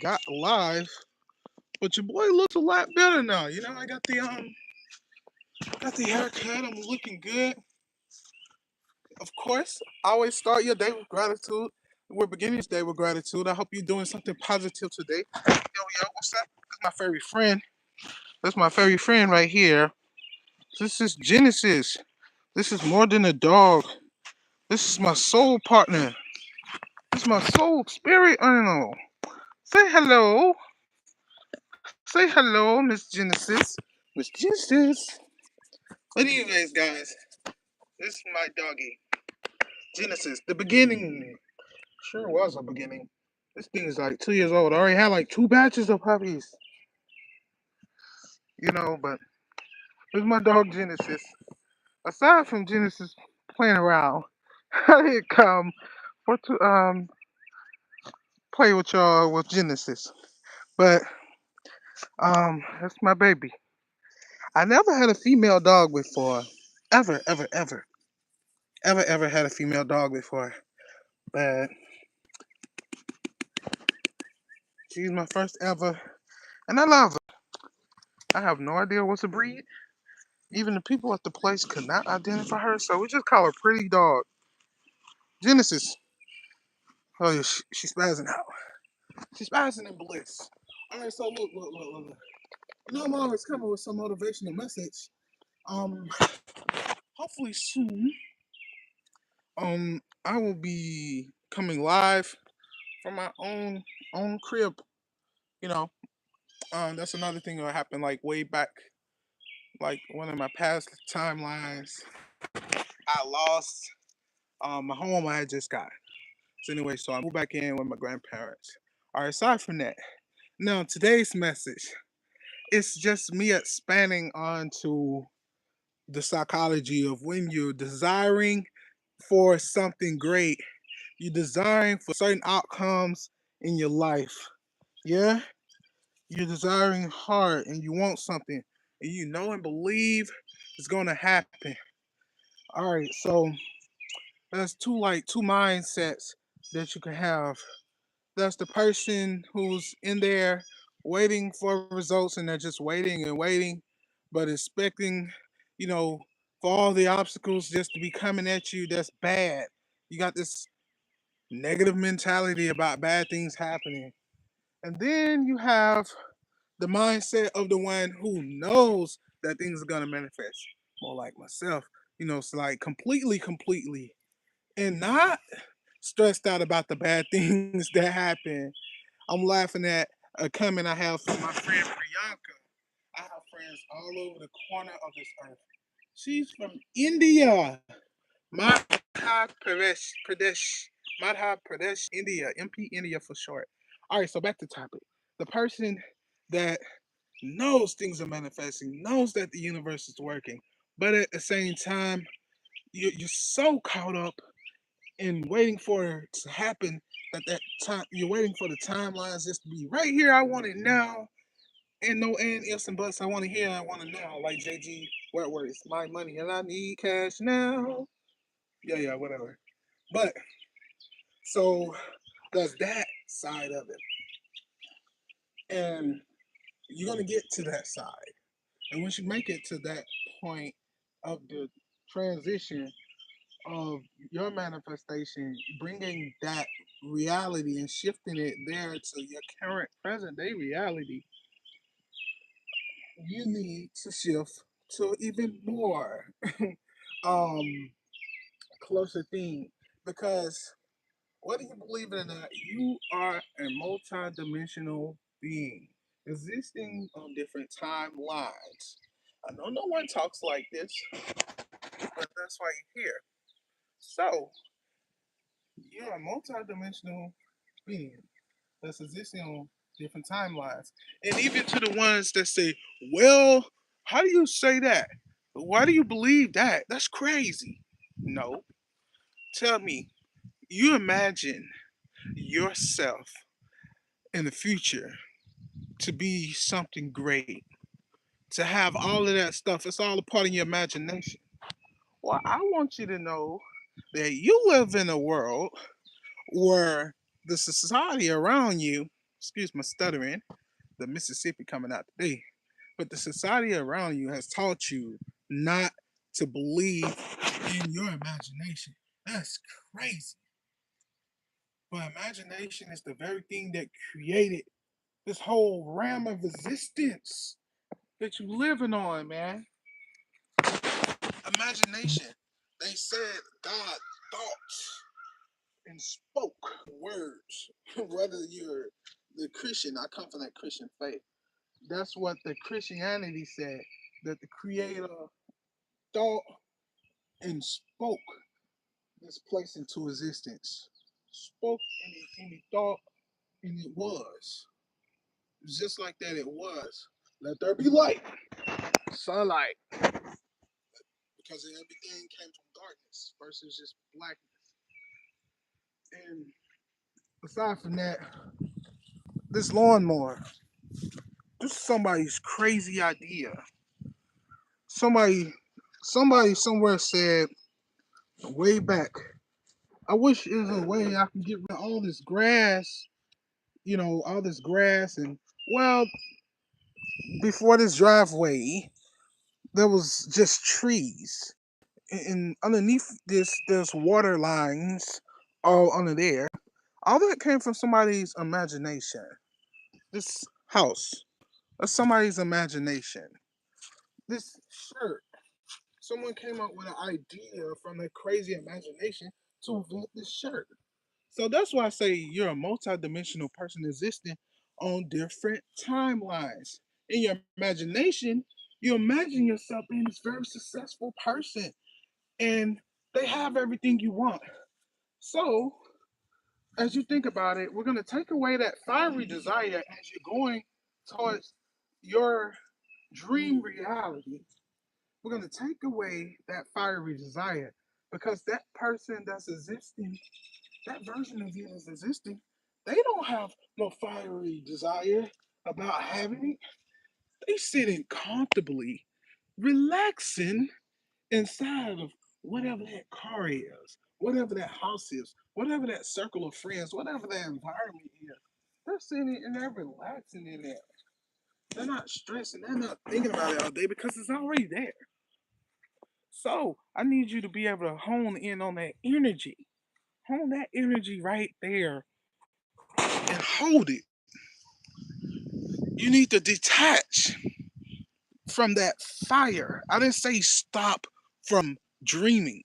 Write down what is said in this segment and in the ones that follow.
got live, but your boy looks a lot better now. I got the haircut. I'm looking good. Of course, always start your day with gratitude. We're beginning this day with gratitude. I hope you're doing something positive today. Yo, what's up? That's my furry friend. That's my furry friend right here. This is Genesis. This is more than a dog. This is my soul partner. This is my soul spirit animal. Say hello. Say hello, Miss Genesis. Miss Genesis. But anyways, guys, this is my doggy. Genesis. The beginning. Sure was a beginning. This thing is like 2 years old. I already had like two batches of puppies. But this is my dog Genesis. Aside from Genesis playing around, I did come for to play with y'all with Genesis. But that's my baby. I never had a female dog before. Ever, ever, ever. Ever had a female dog before. But she's my first ever. And I love her. I have no idea what's a breed. Even the people at the place could not identify her, so we just call her Pretty Dog. Genesis. Oh, yeah, she's spazzing out. She's spazzing in bliss. All right, so look. I'm always coming with some motivational message. Um, Hopefully soon, I will be coming live from my own crib. You know, that's another thing that happened like way back, like one of my past timelines. I lost my home I had just got. So anyway, so I moved back in with my grandparents. All right, aside from that, now today's message, it's just me expanding onto the psychology of when you're desiring for something great, you're desiring for certain outcomes in your life. Yeah? You're desiring hard and you want something and you know and believe it's gonna happen. Alright, so there's two mindsets that you can have. That's the person who's in there waiting for results and they're just waiting and waiting, but expecting, you know, for all the obstacles just to be coming at you. That's bad. You got this negative mentality about bad things happening. And then you have the mindset of the one who knows that things are going to manifest. More like myself, it's like completely, and not stressed out about the bad things that happen. I'm laughing at a comment I have from my friend Priyanka. I have friends all over the corner of this earth. She's from India, Madhya Pradesh, Madhya Pradesh, India, MP India for short. All right, so back to topic. The person that knows things are manifesting, knows that the universe is working, but at the same time, you're so caught up in waiting for it to happen that time you're waiting for the timelines just to be right here. I want it now, and no and ifs and buts. I want to hear. I want to now. Like JG Wentworth, it's my money and I need cash now. Yeah, whatever. But so there's that side of it, and you're gonna get to that side. And once you make it to that point of the transition of your manifestation, bringing that reality and shifting it there to your current present day reality, you need to shift to even more um closer thing, because whether you believe it or not, you are a multi-dimensional being existing on different timelines. I know no one talks like this, but that's why you're here. So, you're a multi-dimensional being that's existing on different timelines. And even to the ones that say, well, how do you say that? Why do you believe that? That's crazy. No. Tell me, you imagine yourself in the future to be something great, to have all of that stuff. It's all a part of your imagination. Well, I want you to know that you live in a world where the society around you excuse my stuttering, the Mississippi coming out today. But the society around you has taught you not to believe in your imagination. That's crazy. But imagination is the very thing that created this whole realm of existence that you living on, man. Imagination. They said God thought and spoke words. Whether you're the Christian, I come from that Christian faith. That's what the Christianity said. That the Creator thought and spoke this place into existence. Spoke and he thought and it was. It was just like that it was. Let there be light. Sunlight. Because everything came from darkness versus just blackness. And aside from that, this lawnmower, this is somebody's crazy idea. Somebody somebody somewhere said way back, I wish there's a way I can get rid of all this grass, all this grass and well, before this driveway, there was just trees. And underneath this there's water lines all under there. All that came from somebody's imagination. This house. That's somebody's imagination. This shirt. Someone came up with an idea from their crazy imagination to invent this shirt. So that's why I say you're a multidimensional person existing on different timelines. In your imagination, you imagine yourself being this very successful person and they have everything you want. So, as you think about it, we're going to take away that fiery desire as you're going towards your dream reality. We're going to take away that fiery desire because that person that's existing, that version of you that's existing, they don't have no fiery desire about having it. They sitting comfortably, relaxing inside of whatever that car is, whatever that house is, whatever that circle of friends, whatever that environment is. They're sitting and they're relaxing in there. They're not stressing, they're not thinking about it all day because it's already there. So I need you to be able to hone in on that energy. Hone that energy right there and hold it. You need to detach from that fire. I didn't say stop from dreaming.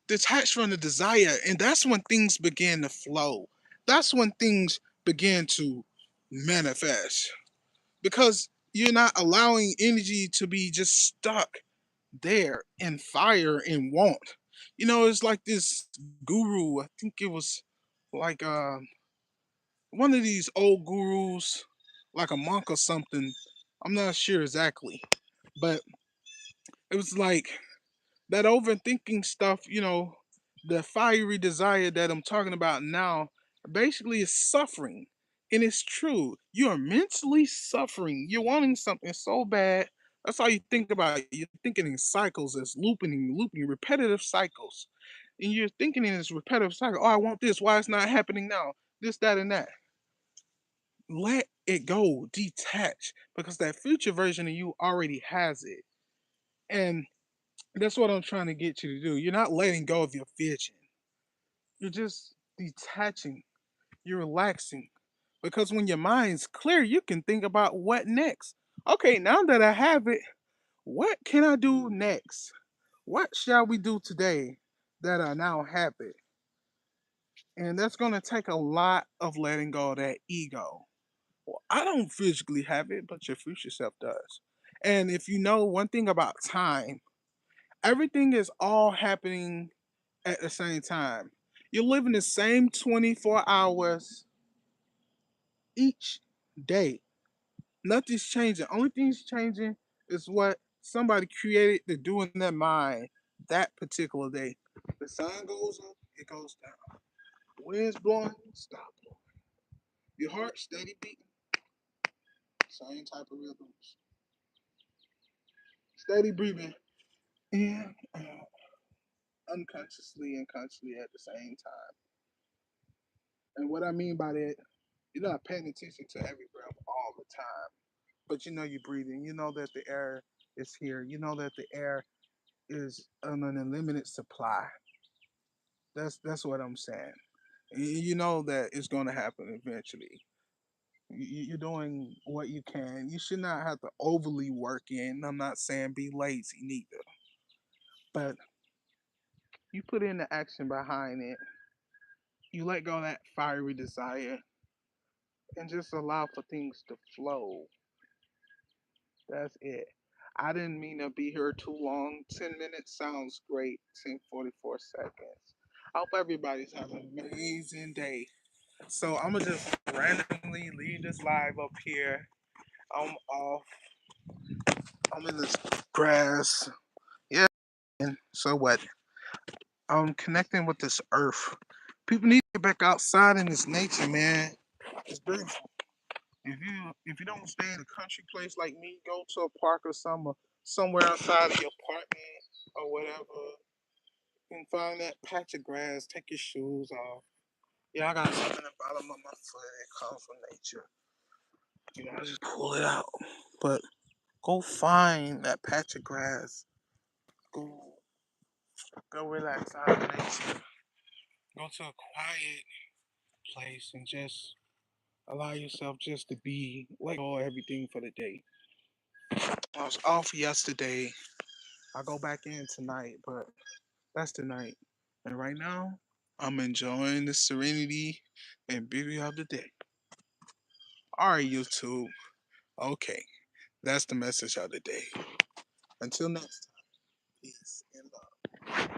Detach from the desire, and that's when things begin to flow. That's when things begin to manifest because you're not allowing energy to be just stuck there in fire and want. It's like this guru. I think it was like one of these old gurus, like a monk or something. I'm not sure exactly, but it was like that overthinking stuff, the fiery desire that I'm talking about now, basically is suffering. And it's true. You're mentally suffering. You're wanting something so bad. That's all you think about. You're thinking in cycles as looping, repetitive cycles. And you're thinking in this repetitive cycle, oh, I want this. Why it's not happening now? This, that, and that. Let it go. Detach. Because that future version of you already has it. And that's what I'm trying to get you to do. You're not letting go of your vision. You're just detaching. You're relaxing. Because when your mind's clear, you can think about what next. Okay, now that I have it, what can I do next? What shall we do today that I now have it? And that's going to take a lot of letting go of that ego. Well, I don't physically have it, but your future self does. And if you know one thing about time, everything is all happening at the same time. You're living the same 24 hours each day. Nothing's changing. Only thing's changing is what somebody created to do in their mind that particular day. The sun goes up, it goes down. The wind's blowing, stop blowing. Your heart steady beating, same type of rhythms. Steady breathing in, unconsciously and consciously at the same time. And what I mean by that You're not paying attention to every breath all the time, but you know you're breathing. You know that the air is here. You know that the air is an unlimited supply. That's what I'm saying. You know that it's going to happen eventually. You're doing what you can. You should not have to overly work in. I'm not saying be lazy neither, but you put in the action behind it. You let go of that fiery desire and just allow for things to flow. That's it. I didn't mean to be here too long. 10 minutes sounds great. 10:44. I hope everybody's having an amazing day. So I'm gonna just randomly leave this live up here. I'm off. I'm in this grass. Yeah. And so what? I'm connecting with this earth. People need to get back outside in this nature, man. It's beautiful. If you don't stay in a country place like me, go to a park or somewhere outside of your apartment or whatever, and find that patch of grass. Take your shoes off. Yeah, I got something in the bottom of my foot. It comes from nature. I just pull it out. But go find that patch of grass. Go go relax out in nature. Go to a quiet place and just allow yourself just to be let go of everything for the day. I was off yesterday. I go back in tonight, but that's tonight. And right now, I'm enjoying the serenity and beauty of the day. All right, YouTube. Okay, that's the message of the day. Until next time, peace and love.